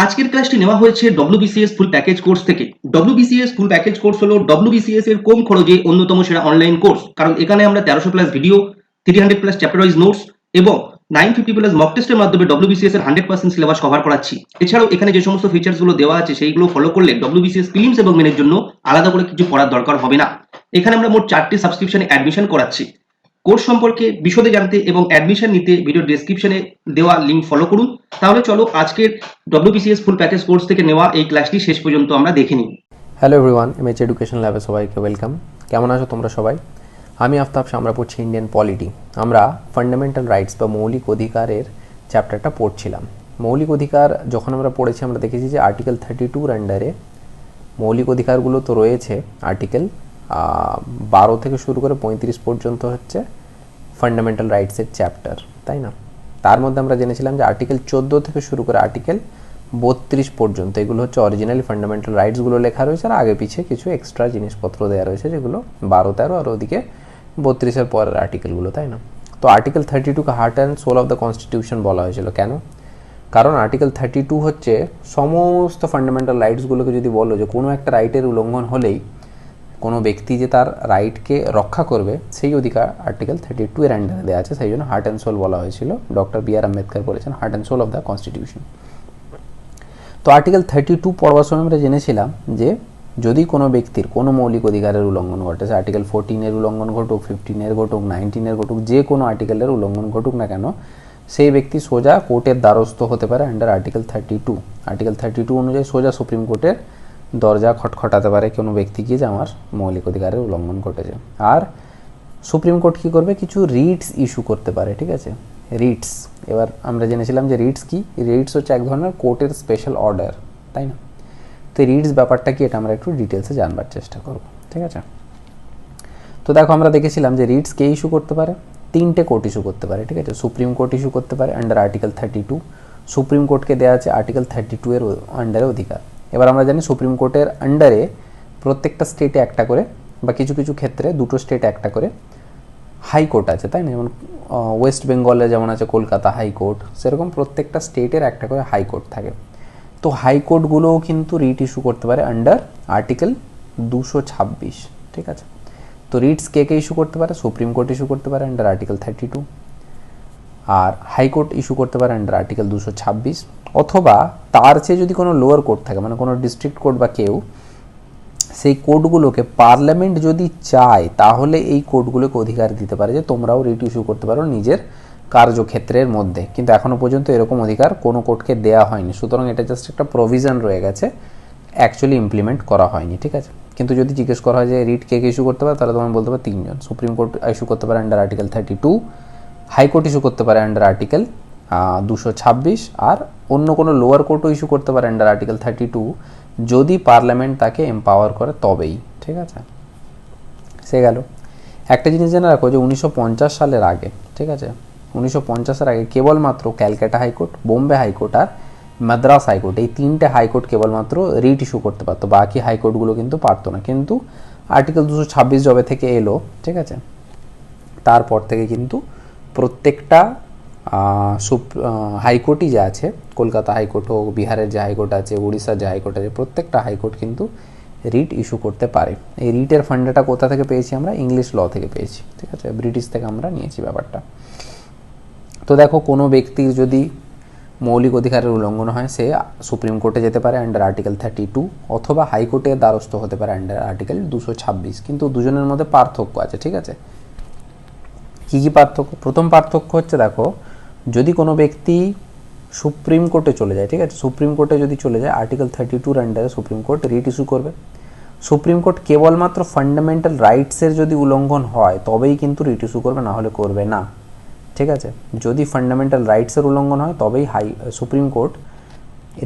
আজকের ক্লাসটি নেওয়া হয়েছে ডব্লিউবিসিএস ফুল প্যাকেজ কোর্স থেকে। ডব্লিউবিসিএস ফুল প্যাকেজ কোর্স হলো ডব্লিউবিসিএস এর কম খরচে অন্যতম সেরা অনলাইন কোর্স, কারণ এখানে আমরা 1300 plus video, 300 plus chapter wise notes এবং 950 প্লাস মক টেস্টের মাধ্যমে ডব্লিউবিসিএস এর 100% সিলেবাস কভার করাচ্ছি। এছাড়াও এখানে যে সমস্ত ফিচার্স গুলো দেওয়া আছে সেইগুলো ফলো করলে ডব্লিউবিসিএস প্রিলিমস এবং মেনের জন্য আলাদা করে কিছু পড়ার দরকার হবে না। এখানে আমরা মোট 4টি সাবস্ক্রিপশনে অ্যাডমিশন করাচ্ছি। কোর্স সম্পর্কে বিশদে জানতে এবং অ্যাডমিশন নিতে ভিডিও ডেসক্রিপশনে দেওয়া লিঙ্ক ফলো করুন। তাহলে চলো আজকের ডব্লিউবিসিএস ফুল প্যাকেজ কোর্স থেকে নেওয়া এই ক্লাসটি শেষ পর্যন্ত আমরা দেখে নিই। হ্যালো এভরিওয়ান, এমএচ এডুকেশন ল্যাবে সবাইকে ওয়েলকাম। কেমন আছো তোমরা সবাই? আমি আফতাব, আমরা পড়ছি ইন্ডিয়ান পলিটি। আমরা ফান্ডামেন্টাল রাইটস বা মৌলিক অধিকারের চ্যাপ্টারটা পড়ছিলাম। মৌলিক অধিকার যখন আমরা পড়েছি আমরা দেখেছি যে আর্টিকেল 32 আন্ডারে মৌলিক অধিকারগুলো তো রয়েছে। আর্টিকেল 12 থেকে শুরু করে 35 পর্যন্ত হচ্ছে ফান্ডামেন্টাল রাইটসের চ্যাপ্টার, তাই না? তার মধ্যে আমরা জেনেছিলাম যে আর্টিকেল 14 থেকে শুরু করে আর্টিকেল 32 পর্যন্ত এগুলো হচ্ছে অরিজিনালি ফান্ডামেন্টাল রাইটসগুলো লেখা রয়েছে, আর আগে পিছিয়ে কিছু এক্সট্রা জিনিসপত্র দেওয়া রয়েছে যেগুলো 12-13 আর ওদিকে 32-এর পরের আর্টিকেলগুলো, তাই না? তো আর্টিকেল 32কে heart and soul of the constitution বলা হয়েছিল। কেন? কারণ আর্টিকেল 32 হচ্ছে সমস্ত ফান্ডামেন্টাল রাইটসগুলোকে যদি বলো যে কোনো একটা রাইটের উল্লঙ্ঘন হলেই কোনো ব্যক্তি যে তার রাইটকে রক্ষা করবে সেই অধিকার আর্টিকেল 32 এর আন্ডারে দেওয়া আছে, সেই জন্য হার্ট অ্যান্ড সোল বলা হয়েছিল। Doctor B R. আম্বেদকর বলেছেন heart and soul of the constitution. তো আর্টিকেল 32 পড়বার সময় আমরা জেনেছিলাম যে যদি কোনো ব্যক্তির কোনো মৌলিক অধিকারের উল্লঙ্ঘন ঘটে, সে আর্টিকেল 14-এর উল্লঙ্ঘন ঘটুক, 15-এর ঘটুক, 19-এর ঘটুক, যে কোনো আর্টিকেলের উল্লঙ্ঘন ঘটুক না কেন, সেই ব্যক্তি সোজা কোর্টের দ্বারস্থ হতে পারে আন্ডার আর্টিকেল 32। আর্টিকেল 32 অনুযায়ী সোজা সুপ্রিম কোর্টের দরজা খটখটাতে পারে কোনো ব্যক্তি গিয়ে যে আমার মৌলিক অধিকারের উল্লঙ্ঘন ঘটেছে। আর সুপ্রিম কোর্ট কী করবে? কিছু রিটস ইস্যু করতে পারে, ঠিক আছে? রিটস, এবার আমরা জেনেছিলাম যে রিটস কি? রিটস হচ্ছে এক ধরনের কোর্টের স্পেশাল অর্ডার, তাই না? তো রিটস ব্যাপারটা কি এটা আমরা একটু ডিটেলসে জানবার চেষ্টা করব, ঠিক আছে? তো দেখো আমরা দেখেছিলাম যে রিটস কে ইস্যু করতে পারে? 3টে কোর্ট ইস্যু করতে পারে, ঠিক আছে? সুপ্রিম কোর্ট ইস্যু করতে পারে আন্ডার আর্টিকেল 32। সুপ্রিম কোর্টকে দেওয়া আছে আর্টিকেল 32 এর আন্ডারে অধিকার। এবার আমরা জানি সুপ্রিম কোর্টের আন্ডারে প্রত্যেকটা স্টেটে একটা করে বা কিছু কিছু ক্ষেত্রে দুটো স্টেটে একটা করে হাইকোর্ট আছে, তাই না? যেমন ওয়েস্ট বেঙ্গলে যেমন আছে কলকাতা হাইকোর্ট, সেরকম প্রত্যেকটা স্টেটের একটা করে হাইকোর্ট থাকে। তো হাইকোর্টগুলোও কিন্তু রিট ইস্যু করতে পারে আন্ডার আর্টিকেল 226, ঠিক আছে? তো রিটস কে কে ইস্যু করতে পারে? সুপ্রিম কোর্ট ইস্যু করতে পারে আন্ডার আর্টিকেল 32, আর হাইকোর্ট ইস্যু করতে পারে আন্ডার আর্টিকেল 226, অথবা তার চেয়ে যদি কোনো লোয়ার কোর্ট থাকে, মানে কোনো ডিস্ট্রিক্ট কোর্ট বা কেউ, সেই কোর্টগুলোকে পার্লামেন্ট যদি চায় তাহলে এই কোর্টগুলোকে অধিকার দিতে পারে যে তোমরাও রিট ইস্যু করতে পারো নিজের কার্যক্ষেত্রের মধ্যে। কিন্তু এখনও পর্যন্ত এরকম অধিকার কোনো কোর্টকে দেওয়া হয়নি, সুতরাং এটা জাস্ট একটা প্রভিশন রয়ে গেছে, অ্যাকচুয়ালি ইমপ্লিমেন্ট করা হয়নি, ঠিক আছে? কিন্তু যদি জিজ্ঞেস করা হয় যে রিট কে ইস্যু করতে পারে, তাহলে তোমার বলতে পারে 3জন। সুপ্রিম কোর্ট ইস্যু করতে পারে আন্ডার আর্টিকেল 32, হাইকোর্ট ইস্যু করতে পারে আন্ডার আর্টিকেল 226, আর অন্য কোনো লোয়ার কোর্টও ইস্যু করতে পারে আন্ডার আর্টিকেল 32 যদি পার্লামেন্ট তাকে এম্পাওয়ার করে তবেই, ঠিক আছে? সে গেল। একটা জিনিস জেনে রাখো যে 1950 সালের আগে, ঠিক আছে, 1950-এর আগে কেবলমাত্র ক্যালকাটা হাইকোর্ট, বোম্বে হাইকোর্ট আর মাদ্রাস হাইকোর্ট, এই 3টে হাইকোর্ট কেবলমাত্র রিট ইস্যু করতে পারতো, বাকি হাইকোর্টগুলো কিন্তু পারতো না। কিন্তু আর্টিকেল 226 যবে থেকে এলো, ঠিক আছে, তারপর থেকে কিন্তু প্রত্যেকটা হাইকোর্টই যা আছে, কলকাতা হাইকোর্ট হোক, বিহারের যে হাইকোর্ট আছে, উড়িষ্যার যে হাইকোর্ট আছে, প্রত্যেকটা হাইকোর্ট কিন্তু রিট ইস্যু করতে পারে। এই রিটের ফান্ডাটা কোথা থেকে পেয়েছি আমরা? ইংলিশ ল থেকে পেয়েছি, ঠিক আছে? ব্রিটিশ থেকে আমরা নিয়েছি ব্যাপারটা। তো দেখো কোনো ব্যক্তির যদি মৌলিক অধিকারের উল্লঙ্ঘন হয়, সে সুপ্রিম কোর্টে যেতে পারে আন্ডার আর্টিকেল 32, অথবা হাইকোর্টের দ্বারস্থ হতে পারে আন্ডার আর্টিকেল 226। কিন্তু দুজনের মধ্যে পার্থক্য আছে, ঠিক আছে? কী কী পার্থক্য? প্রথম পার্থক্য হচ্ছে, দেখো যদি কোনো ব্যক্তি সুপ্রিম কোর্টে চলে যায়, ঠিক আছে, সুপ্রিম কোর্টে যদি চলে যায় আর্টিকেল 32-র আন্ডারে সুপ্রিম কোর্ট রিট ইস্যু করবে। সুপ্রিম কোর্ট কেবলমাত্র ফান্ডামেন্টাল রাইটসের যদি উল্লঙ্ঘন হয় তবেই কিন্তু রিট ইস্যু করবে, না হলে করবে না, ঠিক আছে? যদি ফান্ডামেন্টাল রাইটসের উল্লঙ্ঘন হয় তবেই সুপ্রিম কোর্ট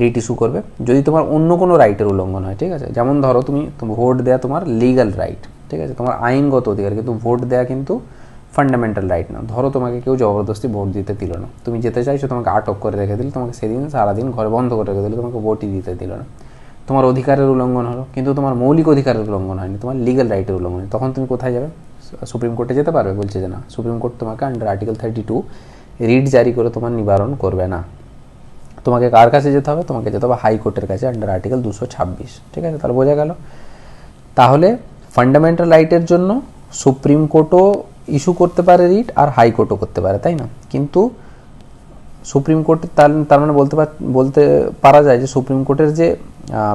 রিট ইস্যু করবে। যদি তোমার অন্য কোনো রাইটের উল্লঙ্ঘন হয়, ঠিক আছে, যেমন ধরো তুমি ভোট দেওয়া তোমার লিগ্যাল রাইট, ঠিক আছে, তোমার আইনগত অধিকার, কিন্তু ভোট দেওয়া কিন্তু ফান্ডামেন্টাল রাইট না। ধরো তোমাকে কেউ জবরদস্তি ভোট দিতে দিল না, তুমি যেতে চাইছো, তোমাকে আটক করে রেখে দিল, তোমাকে সেদিন সারাদিন ঘরে বন্ধ করে রেখে দিল, তোমাকে ভোটই দিতে দিল না, তোমার অধিকারের উল্লঙ্ঘন হলো, কিন্তু তোমার মৌলিক অধিকারের উল্লঙ্ঘন হয়নি, তোমার লিগ্যাল রাইটের উল্লঙ্ঘন হয়। তখন তুমি কোথায় যাবে? সুপ্রিম কোর্টে যেতে পারবে? বলছে যে না, সুপ্রিম কোর্ট তোমাকে আন্ডার আর্টিকেল 32 রিট জারি করে তোমার নিবারণ করবে না। তোমাকে কার কাছে যেতে হবে? তোমাকে যেতে হবে হাইকোর্টের কাছে আন্ডার আর্টিকেল 226। ঠিক আছে, তাহলে বোঝা গেল। তাহলে ফান্ডামেন্টাল রাইটের জন্য সুপ্রিম কোর্টও ইস্যু করতে পারে রিট আর হাইকোর্টও করতে পারে, তাই না? কিন্তু সুপ্রিম কোর্ট তার মানে বলতে পারা যায় যে সুপ্রিম কোর্টের যে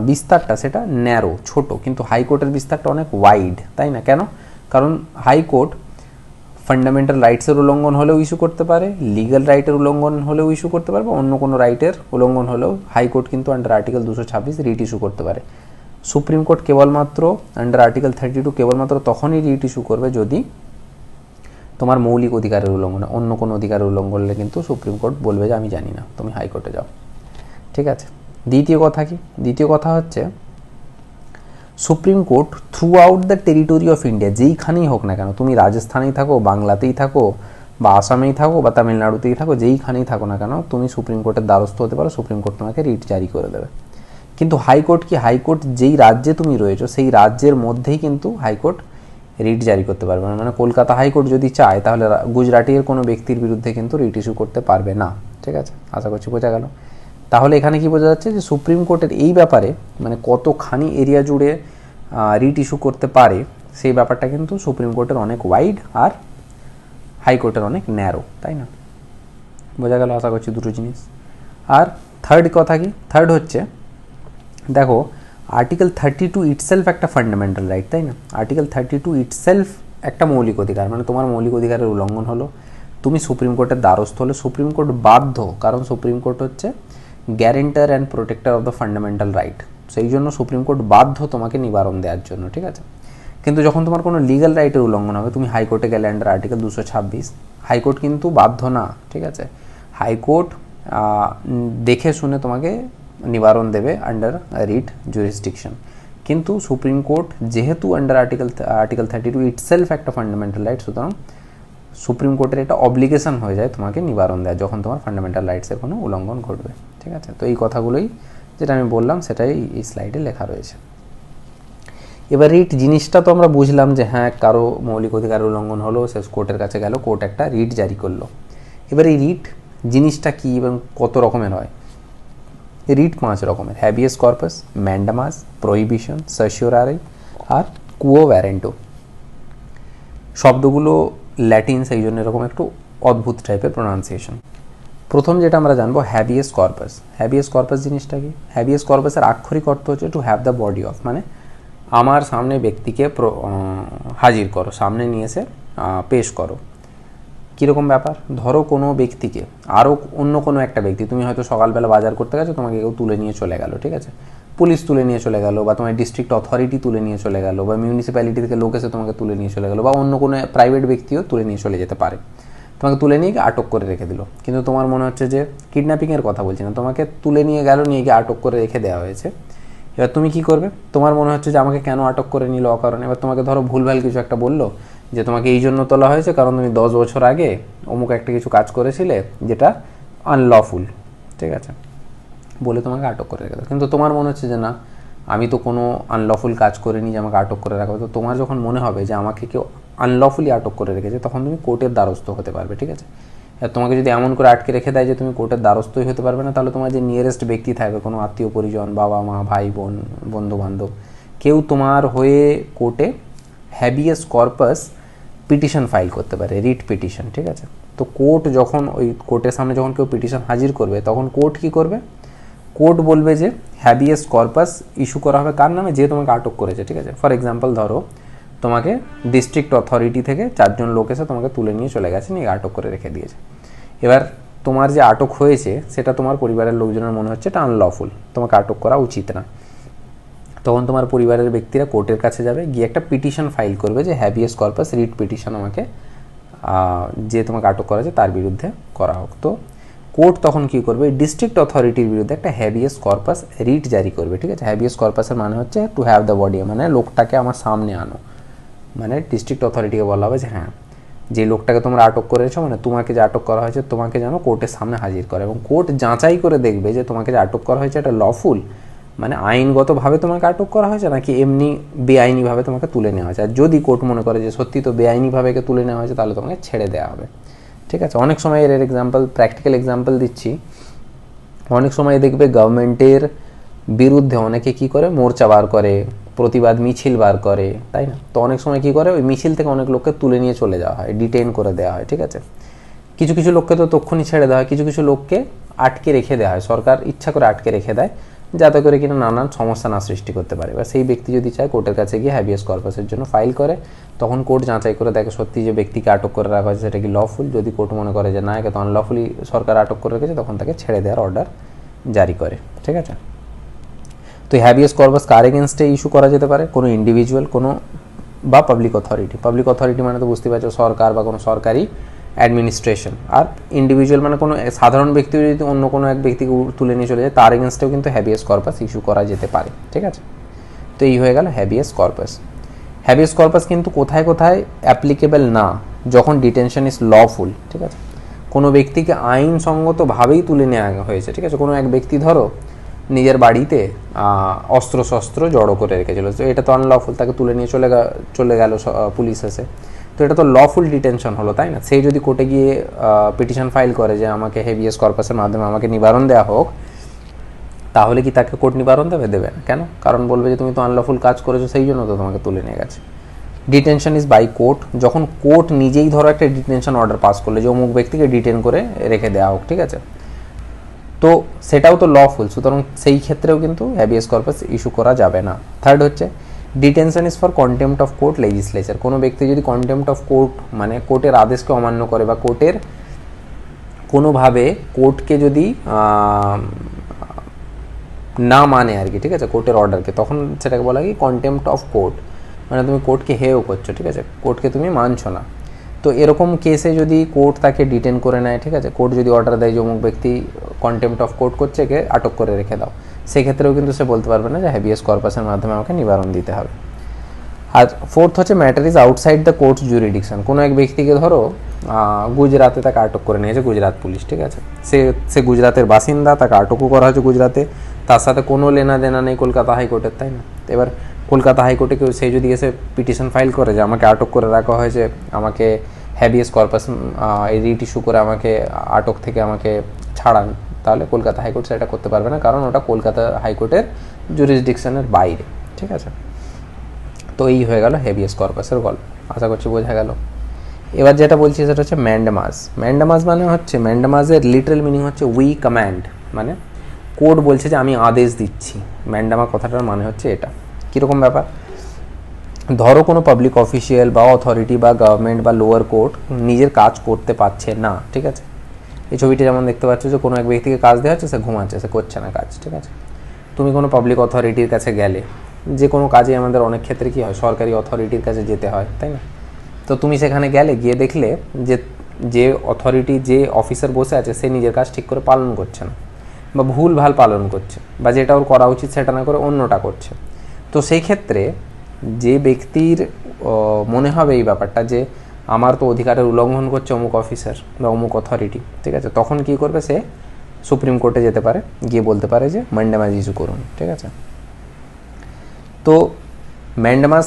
বিস্তারটা সেটা ন্যারো, ছোট, কিন্তু হাইকোর্টের বিস্তারটা অনেক ওয়াইড, তাই না? কেন? কারণ হাইকোর্ট ফান্ডামেন্টাল রাইটসের উল্লঙ্ঘন হলেও ইস্যু করতে পারে, লিগ্যাল রাইটের উল্লঙ্ঘন হলেও ইস্যু করতে পারবে, অন্য কোনো রাইটের উল্লঙ্ঘন হলেও হাইকোর্ট কিন্তু আন্ডার আর্টিকেল 226 রিট ইস্যু করতে পারে। সুপ্রিম কোর্ট কেবলমাত্র আন্ডার আর্টিকেল 32 কেবলমাত্র তখনই রিট ইস্যু করবে যদি তোমার মৌলিক অধিকারের উল্লঙ্ঘন, অন্য কোনো অধিকারের উল্লঙ্ঘন হলে কিন্তু সুপ্রিম কোর্ট বলবে যে আমি জানি না, তুমি হাইকোর্টে যাও। ঠিক আছে, দ্বিতীয় কথা কি? দ্বিতীয় কথা হচ্ছে supreme court throughout the territory of India, যেইখানেই হোক না কেন, তুমি রাজস্থানেই থাকো, বাংলাতেই থাকো, বা আসামেই থাকো, বা তামিলনাড়ুতেই থাকো, যেইখানেই থাকো না কেন তুমি সুপ্রিম কোর্টের দ্বারস্থ হতে পারো, সুপ্রিম কোর্ট তোমাকে রিট জারি করে দেবে। কিন্তু হাইকোর্ট কি? হাইকোর্ট যেই রাজ্যে তুমি রয়েছো সেই রাজ্যের মধ্যেই কিন্তু হাইকোর্ট রিট জারি করতে পারবে না। মানে কলকাতা হাইকোর্ট যদি চায় তাহলে গুজরাটের কোনো ব্যক্তির বিরুদ্ধে কিন্তু রিট ইস্যু করতে পারবে না। ঠিক আছে, আশা করছি বোঝা গেল। তাহলে এখানে কি বোঝা যাচ্ছে যে সুপ্রিম কোর্টের এই ব্যাপারে মানে কতখানি এরিয়া জুড়ে রিট ইস্যু করতে পারে সেই ব্যাপারটা কিন্তু সুপ্রিম কোর্টের অনেক ওয়াইড আর হাইকোর্টের অনেক ন্যারো, তাই না? বোঝা গেল আশা করছি দুটো জিনিস। আর থার্ড কথা কি? থার্ড হচ্ছে দেখো আর্টিকেল 32 ইটসেলফ একটা ফান্ডামেন্টাল রাইট, তাই না? আর্টিকেল 32 ইটসেলফ একটা মৌলিক অধিকার, মানে তোমার মৌলিক অধিকারের উল্লঙ্ঘন হলো, তুমি সুপ্রিম কোর্টের দ্বারস্থ হলে সুপ্রিম কোর্ট বাধ্য, কারণ সুপ্রিম কোর্ট হচ্ছে guarantor and protector of the fundamental right, সেই জন্য সুপ্রিম কোর্ট বাধ্য তোমাকে নিবারণ দেওয়ার জন্য। ঠিক আছে, কিন্তু যখন তোমার কোনো লিগ্যাল রাইটের উল্লঙ্ঘন হবে, তুমি হাইকোর্টে গেলে আন্ডার আর্টিকেল 226, হাইকোর্ট কিন্তু বাধ্য না। ঠিক আছে, হাইকোর্ট দেখে শুনে তোমাকে নিবারণ দেবে আন্ডার রিট জুরিসডিকশন। কিন্তু সুপ্রিম কোর্ট যেহেতু আন্ডার আর্টিকেল 32 ইটসেলফ একটা ফান্ডামেন্টাল রাইট, সুতরাং সুপ্রিম কোর্টের এটা অব্লিগেশন হয়ে যায় তোমাকে নিবারণ দেয় যখন তোমার ফান্ডামেন্টাল রাইটসের কোনো উল্লঙ্ঘন ঘটবে। ঠিক আছে, তো এই কথাগুলোই যেটা আমি বললাম সেটাই এই স্লাইডে লেখা রয়েছে। এবার রিট জিনিসটা তো আমরা বুঝলাম যে হ্যাঁ, কারো মৌলিক অধিকারের উল্লঙ্ঘন হলো, সে কোর্টের কাছে গেল, কোর্ট একটা রিট জারি করলো। এবার এই রিট জিনিসটা কী এবং কত রকমের হয়? রিট 5 রকমের: habeas corpus, mandamus, prohibition, certiorari আর কুও ভ্যারেন্টো। শব্দগুলো ল্যাটিন, সেই জন্য এরকম একটু অদ্ভুত টাইপের প্রোনাউন্সিয়েশন। প্রথম যেটা আমরা জানবো হ্যাবিয়াস কর্পাস। হ্যাবিয়াস কর্পাস জিনিসটা কি? হ্যাবিয়াস কর্পাসের আক্ষরিক অর্থ হচ্ছে to have the body of, মানে আমার সামনে ব্যক্তিকে হাজির করো, সামনে নিয়ে এসে পেশ করো। কীরকম ব্যাপার? ধরো কোনো ব্যক্তিকে আরও অন্য কোনো একটা ব্যক্তি, তুমি হয়তো সকালবেলা বাজার করতে গেছো, তোমাকে কেউ তুলে নিয়ে চলে গেল। ঠিক আছে, পুলিশ তুলে নিয়ে চলে গেল, বা তোমার ডিস্ট্রিক্ট অথরিটি তুলে নিয়ে চলে গেল, বা মিউনিসিপ্যালিটি থেকে লোক এসে তোমাকে তুলে নিয়ে চলে গেল, বা অন্য কোনো প্রাইভেট ব্যক্তিও তুলে নিয়ে চলে যেতে পারে। তোমাকে তুলে নিয়ে গিয়ে আটক করে রেখে দিল, কিন্তু তোমার মনে হচ্ছে যে কিডন্যাপিংয়ের কথা বলছি না, তোমাকে তুলে নিয়ে গেল, নিয়ে গিয়ে আটক করে রেখে দেওয়া হয়েছে। এবার তুমি কি করবে? তোমার মনে হচ্ছে যে আমাকে কেন আটক করে নিল অকারণে। এবার তোমাকে ধরো ভুলভাল কিছু একটা বললো যে তোমাকে এই জন্য তোলা হয়েছে কারণ তুমি 10 বছর আগে অমুক একটা কিছু কাজ করেছিলে যেটা আনলফুল। ঠিক আছে, বলে তোমাকে আটক করে রেখে দাও, কিন্তু তোমার মনে হচ্ছে যে না, আমি তো কোনো আনলফুল কাজ করিনি যে আমাকে আটক করে রাখা হবে। তো তোমার যখন মনে হবে যে আমাকে কেউ আনলফুলি আটক করে রেখেছে, তখন তুমি কোর্টের দ্বারস্থ হতে পারবে। ঠিক আছে, তোমাকে যদি এমন করে আটকে রেখে দেয় যে তুমি কোর্টের দ্বারস্থই হতে পারবে না, তাহলে তোমার যে নিয়ারেস্ট ব্যক্তি থাকবে, কোনো আত্মীয় পরিজন, বাবা মা, ভাই বোন, বন্ধু বান্ধব, কেউ তোমার হয়ে কোর্টে হ্যাবিয়াস কর্পাস পিটিশন ফাইল করতে পারে, রিট পিটিশন। ঠিক আছে, তো কোর্ট যখন ওই কোর্টের সামনে যখন কেউ পিটিশন হাজির করবে, তখন কোর্ট কী করবে? কোর্ট বলবে যে হ্যাবিয়াস কর্পাস ইস্যু করা হবে কার নামে? যে তোমাকে আটক করেছে। ঠিক আছে, ফর এক্সাম্পল ধরো তোমাকে ডিস্ট্রিক্ট অথরিটি থেকে 4 জন লোক এসে তোমাকে তুলে নিয়ে চলে গেছে, নিয়ে আটক করে রেখে দিয়েছে। এবার তোমার যে আটক হয়েছে সেটা তোমার পরিবারের লোকজনের মনে হচ্ছে এটা আনলফুল, তোমাকে আটক করা উচিত না। তখন তোমার পরিবারের ব্যক্তিরা কোর্টের কাছে যাবে, গিয়ে একটা পিটিশন ফাইল করবে যে হ্যাবিয়াস কর্পাস রিট পিটিশন আমাকে যে তোমাকে আটক করেছে তার বিরুদ্ধে করা হোক। তো কোর্ট তখন কী করবে? ডিস্ট্রিক্ট অথরিটির বিরুদ্ধে একটা হ্যাবিয়াস কর্পাস রিট জারি করবে। ঠিক আছে, হ্যাবিয়াস কর্পাসের মানে হচ্ছে টু হ্যাভ দ্য বডি, মানে লোকটাকে আমার সামনে আনো। মানে ডিস্ট্রিক্ট অথরিটিকে বলা হবে যে হ্যাঁ, যে লোকটাকে তোমরা আটক করেছো, মানে তোমাকে যে আটক করা হয়েছে, তোমাকে যেন কোর্টের সামনে হাজির করে, এবং কোর্ট যাচাই করে দেখবে যে তোমাকে যে আটক করা হয়েছে এটা লফুল, মানে আইনগতভাবে তোমাকে আটক করা হয়েছে নাকি এমনি বেআইনিভাবে তোমাকে তুলে নেওয়া হয়েছে। আর যদি কোর্ট মনে করে যে সত্যি তো বেআইনিভাবে একে তুলে নেওয়া হয়েছে, তাহলে তোমাকে ছেড়ে দেওয়া হবে। ঠিক আছে, অনেক সময় এর এক্সাম্পল, প্র্যাকটিক্যাল এক্সাম্পল দিচ্ছি। অনেক সময় দেখবে গভর্নমেন্টের বিরুদ্ধে অনেকে কি করে, মোর্চা বার করে, প্রতিবাদ মিছিল বার করে, তাই না? তো অনেক সময় কি করে, ওই মিছিল থেকে অনেক লোককে তুলে নিয়ে চলে যাওয়া হয়, ডিটেইন করে দেওয়া হয়, ঠিক আছে? কিছু কিছু লোককে তো তক্ষুনি ছেড়ে দেওয়া হয়, কিছু কিছু লোককে আটকে রেখে দেওয়া হয়, সরকার ইচ্ছা করে আটকে রেখে দেয় যাতে করে কিনা নানান সমস্যা না সৃষ্টি করতে পারে। বা সেই ব্যক্তি যদি চায় কোর্টের কাছে গিয়ে হ্যাবিয়াস কর্পাসের জন্য ফাইল করে, তখন কোর্ট যাচাই করে দেখে সত্যি যে ব্যক্তিকে আটক করে রাখা হয়েছে সেটা কি লফুল। যদি কোর্ট মনে করে যে না, একে তো আনলফুলি সরকার আটক করে রেখেছে, তখন তাকে ছেড়ে দেওয়ার অর্ডার জারি করে, ঠিক আছে? তো হ্যাবিয়াস কর্পাস কার এগেনস্টে ইস্যু করা যেতে পারে? কোনো ইন্ডিভিজুয়াল, কোনো বা পাবলিক অথরিটি। পাবলিক অথরিটি মানে তো বুঝতে পারছো সরকার বা কোনো সরকারি অ্যাডমিনিস্ট্রেশন। আর ইন্ডিভিজুয়াল মানে কোনো সাধারণ ব্যক্তি যদি অন্য কোনো এক ব্যক্তিকে তুলে নিয়ে চলে যায়, তার এগেনস্টেও কিন্তু হ্যাবিয়াস কর্পাস ইস্যু করা যেতে পারে, ঠিক আছে? তো এই হয়ে গেল হ্যাবিয়াস কর্পাস। হ্যাবিয়াস কর্পাস কিন্তু কোথায় কোথায় অ্যাপ্লিকেবল না? যখন ডিটেনশন ইজ লফুল, ঠিক আছে? কোনো ব্যক্তিকে আইনসঙ্গতভাবেই তুলে নেওয়া হয়েছে, ঠিক আছে? কোনো এক ব্যক্তি ধরো নিজের বাড়িতে অস্ত্র শস্ত্র জড়ো করে রেখেছিল, তো এটা তো আনলফুল, তাকে তুলে নিয়ে চলে গেল পুলিশ এসে, তো এটা তো লফুল ডিটেনশন হলো, তাই না? সেই যদি কোর্টে গিয়ে পিটিশন ফাইল করে যে আমাকে হেভিয়াস কর্পাসের মাধ্যমে আমাকে নিবারণ দেওয়া হোক, তাহলে কি তাকে কোর্ট নিবারণ দেবে না? কেন? কারণ বলবে যে তুমি তো আনলফুল কাজ করেছো, সেই জন্য তো তোমাকে তুলে নিয়ে গেছে। ডিটেনশন ইজ বাই কোর্ট, যখন কোর্ট নিজেই ধরো একটা ডিটেনশন অর্ডার পাস করলে যে অমুক ব্যক্তিকে ডিটেন করে রেখে দেওয়া হোক, ঠিক আছে? তো সেটাও তো লফুল, সুতরাং সেই ক্ষেত্রেও কিন্তু হ্যাবিয়াস কর্পাস ইস্যু করা যাবে না। থার্ড হচ্ছে detention is for contempt of court legislature. কোনো ব্যক্তি যদি কন্টেম্পট অফ কোর্ট মানে কোর্টের আদেশকে অমান্য করে বা কোর্টের কোনোভাবে কোর্টকে যদি না মানে আর কি, ঠিক আছে, কোর্টের অর্ডারকে, তখন সেটাকে বলা কি কন্টেম্পট অফ কোর্ট, মানে তুমি কোর্টকে হেয় করছো, ঠিক আছে? কোর্টকে তুমি মানছো না। তো এরকম কেসে যদি কোর্ট তাকে ডিটেন করে নেয়, ঠিক আছে, কোর্ট যদি অর্ডার দেয় যে অমুক ব্যক্তি কন্টেম্পট অফ কোর্ট করছে, একে আটক করে রেখে দাও, সেক্ষেত্রেও কিন্তু সে বলতে পারবে না যে হ্যাবিয়াস কর্পাসের মাধ্যমে আমাকে নিবারণ দিতে হবে। আর ফোর্থ হচ্ছে matter is outside the court's jurisdiction. কোনো এক ব্যক্তিকে ধরো গুজরাতে তাকে আটক করে নিয়েছে গুজরাট পুলিশ, ঠিক আছে? সে গুজরাতের বাসিন্দা, তাকে আটকও করা হয়েছে গুজরাতে, তার সাথে কোনো লেনা দেনা নেই কলকাতা হাইকোর্টের, তাই না? এবার কলকাতা হাইকোর্টে কেউ সে যদি এসে পিটিশন ফাইল করে যে আমাকে আটক করে রাখা হয়েছে, আমাকে হ্যাবিয়াস কর্পাস রিট ইস্যু করে আমাকে আটক থেকে আমাকে ছাড়ান, তাহলে কলকাতা হাইকোর্ট সেটা করতে পারবে না, কারণ ওটা কলকাতা হাইকোর্টের জুরিসডিকশনের বাইরে, ঠিক আছে? তো এই হয়ে গেল হ্যাবিয়াস কর্পাসের গল্প, আশা করছি বোঝা গেল। এবার যেটা বলছি সেটা হচ্ছে ম্যান্ডামাস। ম্যান্ডামাস মানে হচ্ছে, ম্যান্ডামাসের লিটারাল মিনিং হচ্ছে উই কম্যান্ড, মানে কোর্ট বলছে যে আমি আদেশ দিচ্ছি। ম্যান্ডামা কথাটার মানে হচ্ছে এটা। কীরকম ব্যাপার? ধরো কোনো পাবলিক অফিসিয়াল বা অথরিটি বা গভর্নমেন্ট বা লোয়ার কোর্ট নিজের কাজ করতে পারছে না, ঠিক আছে? এই ছবিটি যেমন দেখতে পাচ্ছ যে কোনো এক ব্যক্তিকে কাজ দেওয়া হচ্ছে, সে ঘুমাচ্ছে, সে করছে না কাজ, ঠিক আছে? তুমি কোনো পাবলিক অথরিটির কাছে গেলে, যে কোনো কাজে আমাদের অনেক ক্ষেত্রে কী হয়, সরকারি অথরিটির কাছে যেতে হয়, তাই না? তো তুমি সেখানে গেলে, গিয়ে দেখলে যে যে অথরিটি, যে অফিসার বসে আছে, সে নিজের কাজ ঠিক করে পালন করছে না, বা ভুল ভাল পালন করছে, বা যেটা ওর করা উচিত সেটা না করে অন্যটা করছে। তো সেই ক্ষেত্রে যে ব্যক্তির মনে হবে এই ব্যাপারটা যে আমার তো অধিকারের উল্লঙ্ঘন করছে অমুক অফিসার বা অমুক অথরিটি, ঠিক আছে, তখন কী করবে, সে সুপ্রিম কোর্টে যেতে পারে, গিয়ে বলতে পারে যে ম্যান্ডামাস ইস্যু করুন, ঠিক আছে? তো ম্যান্ডামাস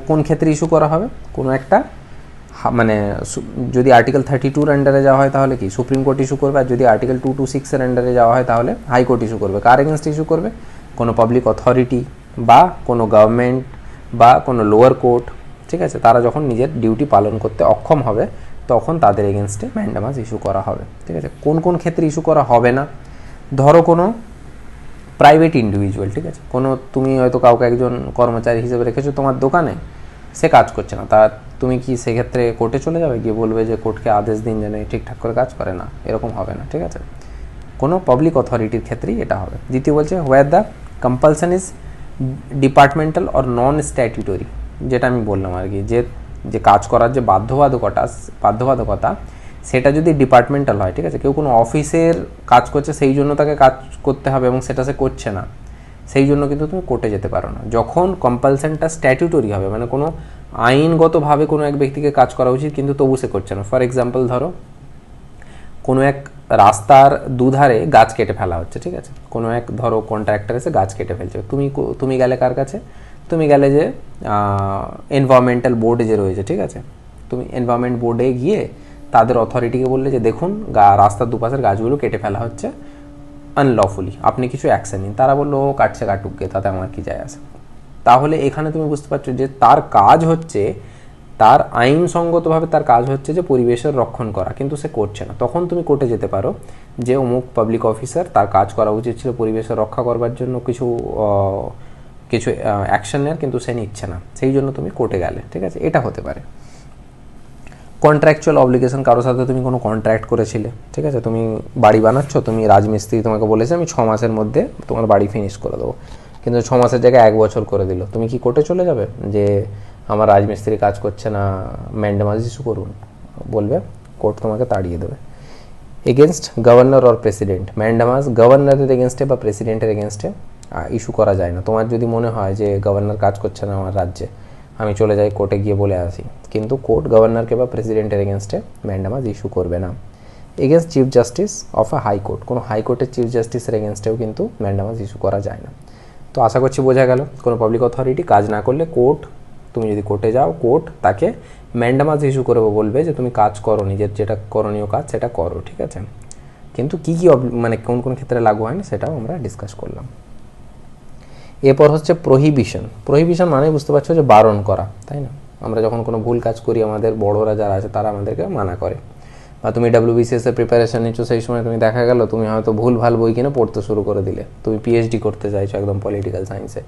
কোন ক্ষেত্রে ইস্যু করা হবে? কোনো একটা মানে যদি আর্টিকেল 32-র আন্ডারে যাওয়া হয় তাহলে কি সুপ্রিম কোর্ট ইস্যু করবে, আর যদি আর্টিকেল 226-এর আন্ডারে যাওয়া হয় তাহলে হাইকোর্ট ইস্যু করবে। কার এগেনস্ট ইস্যু করবে? কোনো পাবলিক অথরিটি বা কোনো গভর্নমেন্ট বা কোনো লোয়ার কোর্ট, ঠিক আছে? তারা যখন নিজের ডিউটি পালন করতে অক্ষম হবে, তখন তাদের এগেনস্টে ম্যান্ডামাস ইস্যু করা হবে, ঠিক আছে? কোন কোন ক্ষেত্রে ইস্যু করা হবে না? ধরো কোনো প্রাইভেট ইন্ডিভিজুয়াল, ঠিক আছে, কোনো তুমি হয়তো কাউকে একজন কর্মচারী হিসেবে রেখেছো তোমার দোকানে, সে কাজ করছে না, তা তুমি কি সেক্ষেত্রে কোর্টে চলে যাবে, গিয়ে বলবে যে কোর্টকে আদেশ দিন যেন ঠিকঠাক করে কাজ করে? না, এরকম হবে না, ঠিক আছে? কোনো পাবলিক অথরিটির ক্ষেত্রেই এটা হবে। দ্বিতীয় বলছে where the compulsion is departmental or non statutory, যেটা আমি বললাম আর কি, যে কাজ করার যে বাধ্যবাধকতা সেটা যদি ডিপার্টমেন্টাল হয়, ঠিক আছে, কেউ কোনো অফিসের কাজ করছে সেই জন্য তাকে কাজ করতে হবে এবং সেটা সে করছে না, সেই জন্য কিন্তু তুমি কোর্টে যেতে পারো না। যখন কম্পালশনটা স্ট্যাটিউটরি হবে, মানে কোনো আইনগতভাবে কোনো এক ব্যক্তিকে কাজ করা উচিত কিন্তু তবু সে করছে না। ফর এক্সাম্পল ধরো কোনো এক রাস্তার দুধারে গাছ কেটে ফেলা হচ্ছে, ঠিক আছে, কোনো এক ধরো কন্ট্রাক্টর এসে গাছ কেটে ফেলছে, তুমি গেলে কার কাছে? তুমি গেলে যে এনভায়রনমেন্টাল বোর্ডে যে রয়েছে, ঠিক আছে, তুমি এনভায়রনমেন্ট বোর্ডে গিয়ে তাদের অথরিটিকে বললে যে দেখুন রাস্তার দুপাশের গাছগুলো কেটে ফেলা হচ্ছে, আনলফুলি, আপনি কিছু অ্যাকশন নিন। তারা বললো ও কাটছে কাটুক গে, তাতে আমার কি যায় আসে। তাহলে এখানে তুমি বুঝতে পারছো যে তার কাজ হচ্ছে, তার আইনসঙ্গতভাবে তার কাজ হচ্ছে যে পরিবেশের রক্ষণ করা, কিন্তু সে করছে না। তখন তুমি কোর্টে যেতে পারো যে অমুক পাবলিক অফিসার, তার কাজ করা উচিত ছিল পরিবেশের রক্ষা করবার জন্য কিছু কিছু অ্যাকশন নেওয়ার, কিন্তু সে নিচ্ছে না, সেই জন্য তুমি কোর্টে গেলে, ঠিক আছে, এটা হতে পারে। কন্ট্রাকচুয়াল অব্লিগেশন, কারোর সাথে তুমি কোনো কন্ট্রাক্ট করেছিলে, ঠিক আছে, তুমি বাড়ি বানাচ্ছ, তুমি রাজমিস্ত্রি তোমাকে বলেছে আমি 6 মাসের মধ্যে তোমার বাড়ি ফিনিশ করে দেবো, কিন্তু 6 মাসের জায়গায় 1 বছর করে দিল, তুমি কি কোর্টে চলে যাবে যে আমার রাজমিস্ত্রি কাজ করছে না, ম্যান্ডেমাস ইস্যু করুন? বলবে, কোর্ট তোমাকে তাড়িয়ে দেবে। এগেনস্ট গভর্নর অর প্রেসিডেন্ট, ম্যান্ডেমাস গভর্নরের এগেনস্টে বা প্রেসিডেন্টের এগেনস্টে ইস্যু করা যায় না। তোমার যদি মনে হয় যে গভর্নর কাজ করছে না আমার রাজ্যে, আমি চলে যাই কোর্টে গিয়ে বলে আসি, কিন্তু কোর্ট গভর্নরকে বা প্রেসিডেন্টের এগেনস্টে ম্যান্ডেমাস ইস্যু করবে না। Against chief justice of a high court, কোনো হাইকোর্টের চিফ জাস্টিসের এগেনস্টেও কিন্তু ম্যান্ডেমাস ইস্যু করা যায় না। তো আশা করছি বোঝা গেল, কোনো পাবলিক অথরিটি কাজ না করলে কোর্ট, তুমি যদি কোর্টে যাও, কোর্ট তাকে ম্যান্ডেমাস ইস্যু করে বলবে যে তুমি কাজ করো, নিজের যেটা করণীয় কাজ সেটা করো, ঠিক আছে। কিন্তু কী কী মানে কোন কোন ক্ষেত্রে লাগু হয়নি সেটাও আমরা ডিসকাস করলাম। এরপর হচ্ছে প্রহিবিশন। প্রহিবিশন মানে বুঝতে পারছো যে বারণ করা, তাই না? আমরা যখন কোনো ভুল কাজ করি, আমাদের বড়রা যারা আছে তারা আমাদেরকে মানা করে। বা তুমি WBCS এর প্রিপারেশন নিচ্ছ, সেই সময় তুমি দেখা গেল তুমি হয়তো ভুল ভাল বই কিনে পড়তে শুরু করে দিলে, তুমি PhD করতে চাইছো একদম পলিটিক্যাল সায়েন্সে,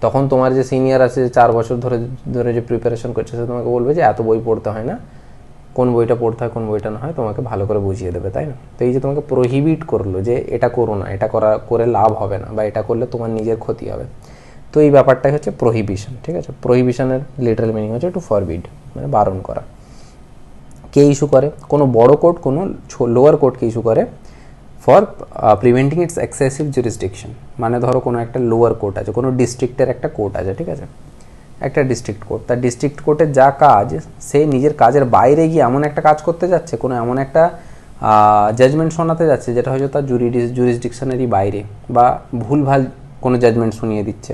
তখন তোমার যে সিনিয়র আছে, 4 বছর ধরে ধরে যে প্রিপারেশন করছে, সে তোমাকে বলবে যে এত বই পড়তে হয় না, কোন বইটা পড়তে হয় কোন বইটা না হয় তোমাকে ভালো করে বুঝিয়ে দেবে, তাই না? তো এই যে তোমাকে প্রহিবিট করলো যে এটা করো না, এটা করে লাভ হবে না, বা এটা করলে তোমার নিজের ক্ষতি হবে, তো এই ব্যাপারটাই হচ্ছে প্রহিবিশন, ঠিক আছে। প্রহিবিশনের লিটারাল মিনিং হচ্ছে টু ফরবিড, মানে বারণ করা। কে ইস্যু করে? কোনো বড় কোর্ট কোনো লোয়ার কোর্টকে ইস্যু করে for preventing it's excessive jurisdiction. মানে ধরো কোনো একটা লোয়ার কোর্ট আছে, কোনো ডিস্ট্রিক্টের একটা কোর্ট আছে, ঠিক আছে, একটা ডিস্ট্রিক্ট কোর্ট, তার ডিস্ট্রিক্ট কোর্টের যা কাজ, সে নিজের কাজের বাইরে গিয়ে এমন একটা কাজ করতে যাচ্ছে, কোনো এমন একটা জাজমেন্ট শোনাতে যাচ্ছে যেটা হয়তো তার জুরিসডিকশনেরই বাইরে, বা ভুলভাল কোনো জাজমেন্ট শুনিয়ে দিচ্ছে,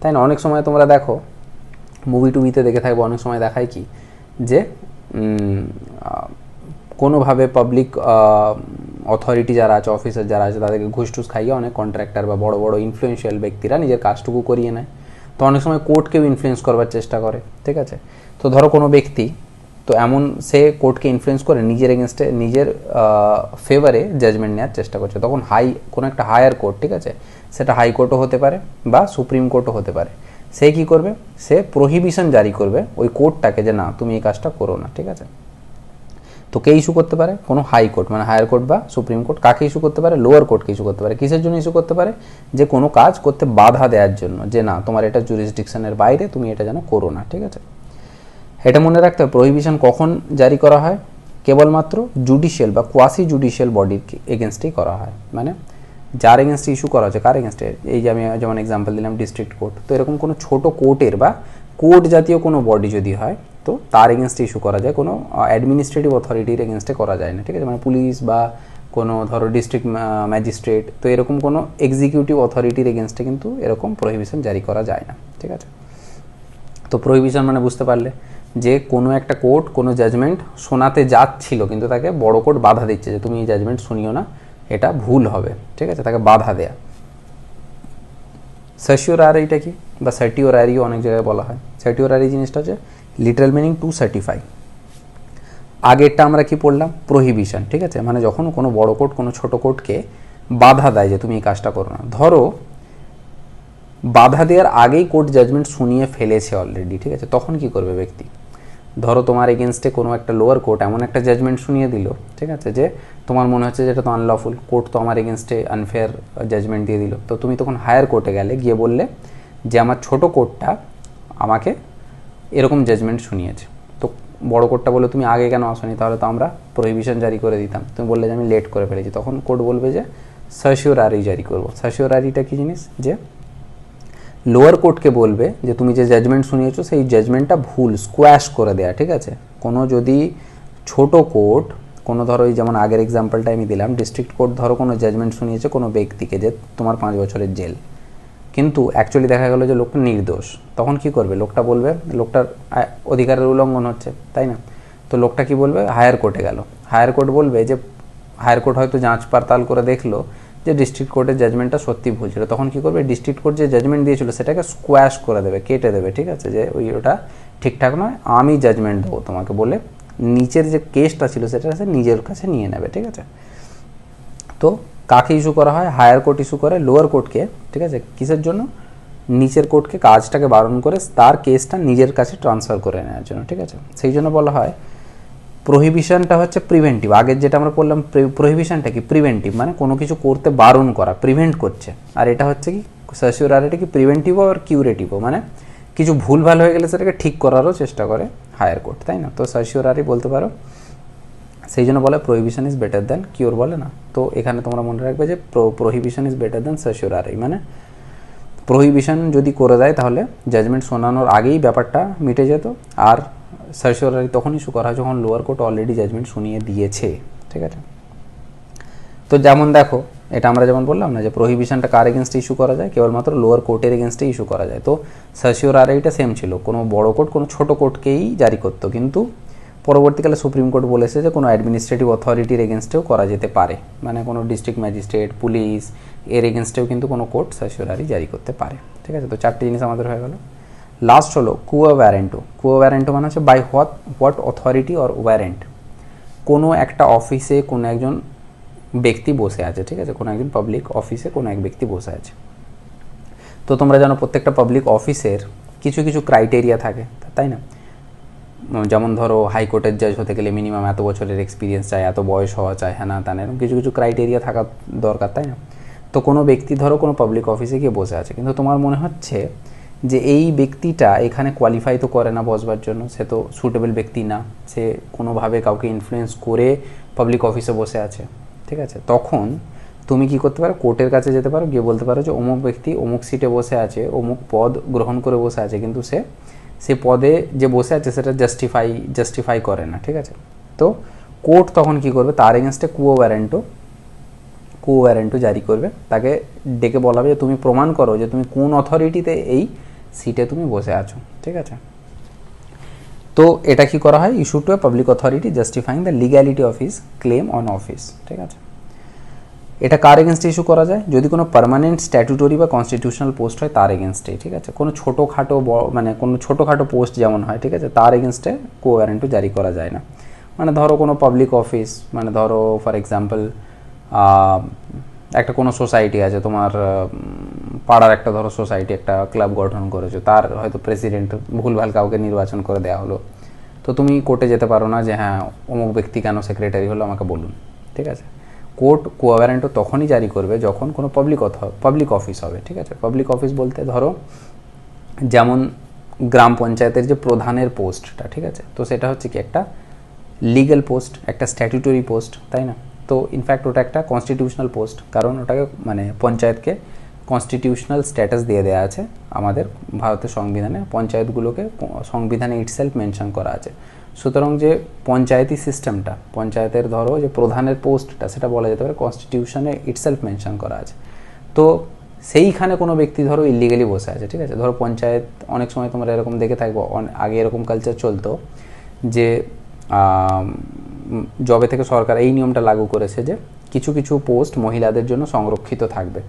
তাই না? অনেক সময় তোমরা দেখো, মুভি টুভিতে দেখে থাকবো, অনেক সময় দেখায় কি যে কোনোভাবে পাবলিক অথরিটি যারা আছে, অফিসার যারা আছে, তাদেরকে ঘুষ টুস খাইয়ে অনেক কন্ট্রাক্টর বা বড় বড় ইনফ্লুয়েন্সিয়াল ব্যক্তিরা নিজের কাজটুকু করিয়ে নেয়। তো অনেক সময় কোর্টকেও ইনফ্লুয়েন্স করবার চেষ্টা করে, ঠিক আছে। তো ধরো কোনো ব্যক্তি তো এমন সে কোর্টকে ইনফ্লুয়েন্স করে নিজের এগেনস্টে, নিজের ফেভারে জাজমেন্ট নেওয়ার চেষ্টা করছে, তখন কোনো একটা হায়ার কোর্ট, ঠিক আছে, সেটা হাইকোর্টও হতে পারে বা সুপ্রিম কোর্টও হতে পারে, সে কি করবে? সে প্রহিবিশন জারি করবে ওই কোর্টটাকে যে না তুমি এই কাজটা করো না, ঠিক আছে। তো কে ইস্যু করতে পারে? কোনো হাইকোর্ট, মানে হায়ার কোর্ট বা সুপ্রিম কোর্ট। কাকে ইস্যু করতে পারে? লোয়ার কোর্টকে ইস্যু করতে পারে। কিসের জন্য ইস্যু করতে পারে? যে কোনো কাজ করতে বাধা দেওয়ার জন্য, যে না তোমার এটা জুরিসডিকশনের বাইরে, তুমি এটা যেন করো না, ঠিক আছে। এটা মনে রাখতে হবে, প্রহিবিশন কখন জারি করা হয়? কেবলমাত্র জুডিশিয়াল বা কোয়াসি জুডিশিয়াল বডির এগেনস্টেই করা হয়। মানে যার এগেনস্টে ইস্যু করা হচ্ছে, কার এগেনস্টে? এই যে আমি যেমন এক্সাম্পল দিলাম ডিস্ট্রিক্ট কোর্ট, তো এরকম কোনো ছোট কোর্টের বা কোর্ট জাতীয় কোনো বডি যদি হয়, তো তার এগেনস্টে ইস্যু করা যায়, কোনো অ্যাডমিনিস্ট্রেটিভ অথরিটির এগেনস্টে করা যায় না, ঠিক আছে। মানে পুলিশ বা কোনো ধরো ডিস্ট্রিক্ট ম্যাজিস্ট্রেট, তো এরকম কোনো এক্সিকিউটিভ অথরিটির এগেনস্টে কিন্তু এরকম প্রহিবিশন জারি করা যায় না, ঠিক আছে। তো প্রহিবিশন মানে বুঝতে পারলে যে কোনো একটা কোর্ট কোনো জাজমেন্ট শোনাতে যাচ্ছিল, কিন্তু তাকে বড় কোর্ট বাধা দিচ্ছে যে তুমি এই জাজমেন্ট শুনিও না, এটা ভুল হবে, ঠিক আছে, তাকে বাধা দেয়া। সার্টিওরারিটা কি, বা সার্টিওরারিও অনেক জায়গায় বলা হয়। সার্টিওরারি জিনিসটা হচ্ছে লিটারাল মিনিং টু সার্টিফাই। আগেরটা আমরা কি পড়লাম? প্রহিবিশন, ঠিক আছে, মানে যখন কোনো বড় কোর্ট কোনো ছোট কোর্টকে বাধা দেয় যে তুমি এই কাজটা করো না। ধরো বাধা দেওয়ার আগেই কোর্ট জাজমেন্ট শুনিয়ে ফেলেছে অলরেডি, ঠিক আছে, তখন কি করবে ব্যক্তি? ধরো তোমার এগেনস্টে কোনো একটা লোয়ার কোর্ট এমন একটা জাজমেন্ট শুনিয়ে দিল, ঠিক আছে, যে তোমার মনে হচ্ছে যে এটা তো আনলফুল, কোর্ট তো আমার এগেনস্টে আনফেয়ার জাজমেন্ট দিয়ে দিল, তো তুমি তখন হায়ার কোর্টে গেলে, গিয়ে বললে যে আমার ছোট কোর্টটা আমাকে এরকম জাজমেন্ট শুনিয়েছে। তো বড় কোর্টটা বলে তুমি আগে কেন আসনি, তাহলে তো আমরা প্রহিবিশন জারি করে দিতাম। তুমি বললে যে আমি লেট করে ফেলেছি, তখন কোর্ট বলবে যে সার্টিওরারি জারি করবো। সার্টিওরারিটা কি জিনিস? যে লোয়ার কোর্টকে বলবে যে তুমি যে জাজমেন্ট শুনিয়েছো সেই জাজমেন্টটা ভুল, স্কোয়াশ করে দেয়া, ঠিক আছে। কোনো যদি ছোট কোর্ট, কোনো ধরো এই যেমন আগের এক্সাম্পলটা আমি দিলাম, ডিস্ট্রিক্ট কোর্ট ধরো কোনো জাজমেন্ট শুনিয়েছে কোনো ব্যক্তিকে যে তোমার 5 বছরের জেল, কিন্তু অ্যাকচুয়ালি দেখা গেলো যে লোকটা নির্দোষ, তখন কি করবে? লোকটা বলবে লোকটার অধিকারের উল্লঙ্ঘন হচ্ছে, তাই না? তো লোকটা কি বলবে? হায়ার কোর্টে গেল, হায়ার কোর্ট বলবে যে, হায়ার কোর্ট হয়তো যাঁচ পাড়তাল করে দেখলো যে ডিস্ট্রিক্ট কোর্টের জাজমেন্টটা সত্যি ভুল ছিল, তখন কী করবে, ডিস্ট্রিক্ট কোর্ট যে জাজমেন্ট দিয়েছিল সেটাকে স্কোয়াশ করে দেবে, কেটে দেবে, ঠিক আছে, যে ওটা ঠিকঠাক নয়, আমি জাজমেন্ট দেবো তোমাকে বলে নিচের যে কেসটা ছিল সেটা নিজের কাছে নিয়ে নেবে, ঠিক আছে। তো কাকে ইস্যু করা হয়, হায়ার কোর্ট ইস্যু করে লোয়ার কোর্টকে, ঠিক আছে, কিসের জন্য, নিচের কোর্টকে কাজটাকে বারণ করে তার কেসটা নিজের কাছে ট্রান্সফার করে নেওয়ার জন্য, ঠিক আছে। সেই জন্য বলা হয় প্রহিবিশনটা হচ্ছে প্রিভেন্টিভ, আগের যেটা আমরা বললাম প্রহিবিশনটা কি, প্রিভেন্টিভ, মানে কোনো কিছু করতে বারণ করা, প্রিভেন্ট করছে, আর এটা হচ্ছে কি সার্সিওরারিটি কি প্রিভেন্টিভও আর কিউরেটিভও, মানে কিছু ভুলভাল হয়ে গেলে সেটাকে ঠিক করারও চেষ্টা করে হায়ার কোর্ট, তাই না। তো সার্সিওরারি বলতে পারো, সেই জন্য বলে prohibition is better than cure, বলে না। তো এখানে তোমরা মনে রাখবে যে prohibition is better than certiorari, মানে প্রহিবিশন যদি করে দেয় তাহলে জাজমেন্ট শোনানোর আগেই ব্যাপারটা মিটে যেত, আর সার্সিওরারি তখন ইস্যু করা হয় যখন লোয়ার কোর্ট অলরেডি জাজমেন্ট শুনিয়ে দিয়েছে, ঠিক আছে। তো যেমন দেখো, এটা আমরা যেমন বললাম না যে প্রহিবিশনটা কার এগেনস্টে ইস্যু করা যায়, কেবলমাত্র লোয়ার কোর্টের এগেনস্টে ইস্যু করা যায়। তো সার্সিওরারিটা সেম ছিল, কোনো বড় কোর্ট কোনো ছোট কোর্টকেই জারি করতো, কিন্তু পরবর্তীকালে সুপ্রিম কোর্ট বলেছে যে কোনো অ্যাডমিনিস্ট্রেটিভ অথরিটির এগেনস্টেও করা যেতে পারে, মানে কোনো ডিস্ট্রিক্ট ম্যাজিস্ট্রেট, পুলিশ, এর এগেনস্টেও কিন্তু কোনো কোর্ট সার্সিওরারি জারি করতে পারে, ঠিক আছে। তো চারটি জিনিস আমাদের হয়ে গেল। লাস্ট হলো কুয়া ওয়ারেন্টো। কুয়া ওয়ারেন্টো মানে হচ্ছে by what authority or warrant, কোনো একটা অফিসে কোনো একজন ব্যক্তি বসে আছে, ঠিক আছে, কোনো একজন পাবলিক অফিসে কোনো এক ব্যক্তি বসে আছে। তো তোমরা জানো প্রত্যেকটা পাবলিক অফিসের কিছু কিছু ক্রাইটেরিয়া থাকে, তাই না। যেমন ধরো হাইকোর্টের জাজ হতে গেলে মিনিমাম এত বছরের এক্সপিরিয়েন্স চাই, এত বয়স হওয়া চাই, হ্যাঁ না তা না, এরকম কিছু কিছু ক্রাইটেরিয়া থাকা দরকার, তাই না। তো কোনো ব্যক্তি ধরো কোনো পাবলিক অফিসে গিয়ে বসে আছে, কিন্তু তোমার মনে হচ্ছে যে এই ব্যক্তিটা এখানে কোয়ালিফাই তো করে না বসবার জন্য, সে তো সুটেবল ব্যক্তি না, সে কোনোভাবে কাউকে ইনফ্লুয়েন্স করে পাবলিক অফিসে বসে আছে, ঠিক আছে। তখন তুমি কি করতে পারো, কোর্টের কাছে যেতে পারো, গিয়ে বলতে পারো যে অমুক ব্যক্তি অমুক সিটে বসে আছে, অমুক পদ গ্রহণ করে বসে আছে, কিন্তু সে পদে যে বসে আছে সেটা জাস্টিফাই করে না, ঠিক আছে। তো কোর্ট তখন কি করবে, তার এগেনস্টে কুও ওয়ারেন্টো জারি করবে, তাকে ডেকে বলা হবে যে তুমি প্রমাণ করো যে তুমি কোন অথরিটিতে এই সিটে তুমি বসে আছো, ঠিক আছে। তো এটা কি করা হয়, issue to a public authority justifying the legality of his claim on office, ঠিক আছে। এটা কার এগেনস্টে ইস্যু করা যায়, যদি কোনো পার্মানেন্ট স্ট্যাটুটরি বা কনস্টিটিউশনাল পোস্ট হয় তার এগেনস্টে, ঠিক আছে। কোনো ছোটোখাটো মানে কোনো ছোটোখাটো পোস্ট যেমন হয়, ঠিক আছে, তার এগেনস্টে কো ওয়ারেন্টও জারি করা যায় না। মানে ধরো কোনো পাবলিক অফিস, মানে ধরো ফর এক্সাম্পল একটা কোনো সোসাইটি আছে তোমার, পাড়ার একটা ধরো সোসাইটি একটা ক্লাব গঠন করেছো, তার হয়তো প্রেসিডেন্ট ভুলভাল কাউকে নির্বাচন করে দেওয়া হলো, তো তুমি কোর্টে যেতে পারো না যে হ্যাঁ অমুক ব্যক্তি কেন সেক্রেটারি হলো আমাকে বলুন, ঠিক আছে। কোর্ট কোয়া ওয়ারেন্টও তখনই জারি করবে যখন কোনো পাবলিক অফিস হবে, ঠিক আছে। পাবলিক অফিস বলতে ধরো যেমন গ্রাম পঞ্চায়েতের যে প্রধানের পোস্টটা, ঠিক আছে, তো সেটা হচ্ছে কি একটা লিগ্যাল পোস্ট, একটা স্ট্যাটুটরি পোস্ট, তাই না। তো ইনফ্যাক্ট ওটা একটা কনস্টিটিউশনাল পোস্ট, কারণ ওটাকে মানে পঞ্চায়েতকে কনস্টিটিউশনাল স্ট্যাটাস দিয়ে দেওয়া আছে আমাদের ভারতের সংবিধানে, পঞ্চায়েতগুলোকে সংবিধানে ইটসেলফ মেনশন করা আছে। সুতরাং যে পঞ্চায়েতি সিস্টেমটা, পঞ্চায়েতের ধরো যে প্রধানের পোস্টটা, সেটা বলা যেতে পারে কনস্টিটিউশনে ইটসেলফ মেনশন করা আছে। তো সেইখানে কোনো ব্যক্তি ধরো ইলিগালি বসে আছে, ঠিক আছে। ধরো পঞ্চায়েত, অনেক সময় তোমরা এরকম দেখে থাকবো, আগে এরকম কালচার চলতো যে জবে থেকে সরকার এই নিয়মটা লাগু করেছে যে কিছু কিছু পোস্ট মহিলাদের জন্য সংরক্ষিত থাকবে।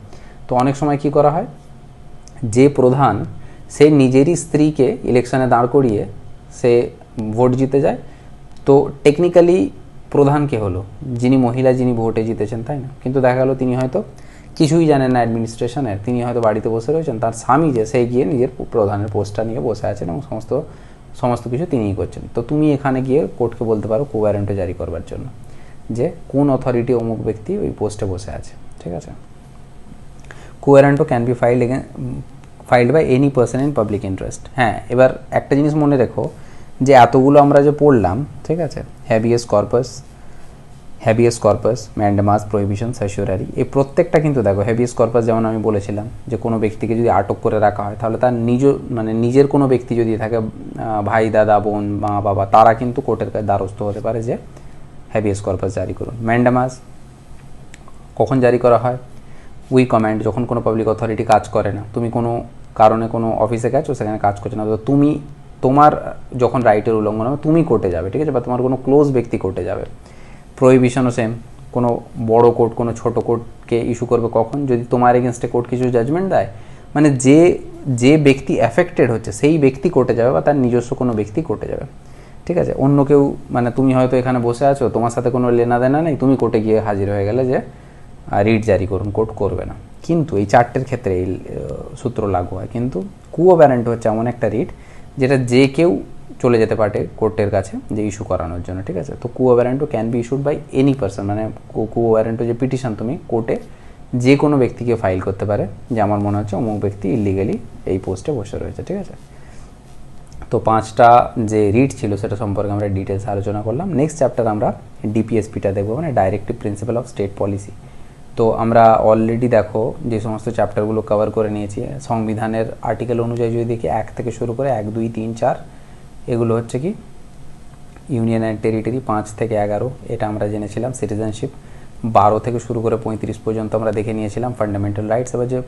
তো অনেক সময় কি করা হয়, যে প্রধান সে নিজেরই স্ত্রীকে ইলেকশনে দাঁড় করিয়ে সে ভোট জিতে যায়, তো টেকনিক্যালি প্রধান কে হলো, যিনি মহিলা, যিনি ভোটে জিতেছেন, তাই না। কিন্তু দেখা গেলো তিনি হয়তো কিছুই জানেন না অ্যাডমিনিস্ট্রেশনের, তিনি হয়তো বাড়িতে বসে রয়েছেন, তার স্বামী যে সে গিয়ে নিজের প্রধানের পোস্টটা নিয়ে বসে আছেন এবং সমস্ত কিছু তিনিই করছেন। তো তুমি এখানে গিয়ে কোর্টকে বলতে পারো কো ওয়ারেন্টে জারি করবার জন্য যে কোন অথরিটি অমুক ব্যক্তি ওই পোস্টে বসে আছে, ঠিক আছে। Quo warranto can be filed by any person in public interest. হ্যাঁ, এবার একটা জিনিস মনে রেখো যে এতগুলো আমরা যে পড়লাম, ঠিক আছে, habeas corpus, mandamus, prohibition, certiorari, এই প্রত্যেকটা কিন্তু দেখো হ্যাবিয়াস কর্পাস যেমন আমি বলেছিলাম যে কোনো ব্যক্তিকে যদি আটক করে রাখা হয় তাহলে তার নিজের কোনো ব্যক্তি যদি থাকে, ভাই, দাদা, বোন, মা, বাবা, তারা কিন্তু কোর্টের দ্বারস্থ হতে পারে যে হ্যাবিয়াস কর্পাস জারি করুন। ম্যান্ডামাস কখন জারি করা হয়, উই কমান্ড, যখন কোনো পাবলিক অথরিটি কাজ করে না, তুমি কোনো কারণে কোনো অফিসে গেছো, সেখানে কাজ করছে না, তো তোমার যখন রাইটের উল্লঙ্ঘন হবে তুমি কোর্টে যাবে, ঠিক আছে, বা তোমার কোনো ক্লোজ ব্যক্তি কোর্টে যাবে। প্রহিবিশনও সেম, কোনো বড় কোর্ট কোনো ছোট কোর্টকে ইস্যু করবে কখন, যদি তোমার এগেনস্টে কোর্ট কিছু জাজমেন্ট দেয়, মানে যে ব্যক্তি অ্যাফেক্টেড হচ্ছে সেই ব্যক্তি কোর্টে যাবে বা তার নিজস্ব কোনো ব্যক্তি কোর্টে যাবে, ঠিক আছে। অন্য কেউ, মানে তুমি হয়তো এখানে বসে আছো, তোমার সাথে কোনো লেনা দেনা নেই, তুমি কোর্টে গিয়ে হাজির হয়ে গেলে যে রিট জারি করুন, কোর্ট করবে না। কিন্তু এই চারটের ক্ষেত্রে এই সূত্র লাগু হয়। কিন্তু কুও ওয়ারেন্ট হচ্ছে এমন একটা রিট যেটা যে কেউ চলে যেতে পারে কোর্টের কাছে যে ইস্যু করানোর জন্য, ঠিক আছে। তো quo warranto can be issued by any person, মানে কুও ওয়ারেন্টও যে পিটিশন তুমি কোর্টে যে কোনো ব্যক্তিকে ফাইল করতে পারে যে আমার মনে হচ্ছে অমুক ব্যক্তি ইলিগালি এই পোস্টে বসে রয়েছে, ঠিক আছে। তো 5টা যে রিট ছিল সেটা সম্পর্কে আমরা ডিটেলস আলোচনা করলাম। নেক্সট চ্যাপ্টার আমরা ডিপিএসপিটা দেখবো, মানে directive principle of state policy. তো আমরা অলরেডি দেখো যে সমস্ত চ্যাপ্টারগুলো কভার করে নিয়েছি। সংবিধানের আর্টিকেল অনুযায়ী যদি দেখি 1 থেকে শুরু করে 1, 2, 3, 4 এগুলো হচ্ছে কি ইউনিয়ন অ্যান্ড টেরিটরি। 5 থেকে 11 এটা আমরা জেনেছিলাম। সিটিজেনশিপ 12 থেকে শুরু করে 35 পর্যন্ত আমরা দেখে নিয়েছিলাম। Fundamental rights. এবার যে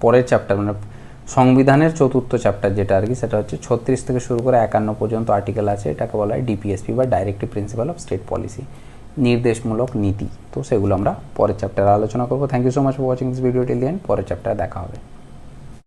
পরের চ্যাপ্টার, মানে সংবিধানের 4র্থ চ্যাপ্টার যেটা আর কি, সেটা হচ্ছে 36 থেকে শুরু করে 51 পর্যন্ত আর্টিকেল আছে। এটাকে বলা হয় ডিপিএসপি বা directive principle of state policy, নির্দেশমূলক নীতি। তো সেগুলো আমরা পরের চ্যাপ্টারে আলোচনা করবো। Thank you so much for watching this video till the end. পরের চ্যাপ্টারে দেখা হবে।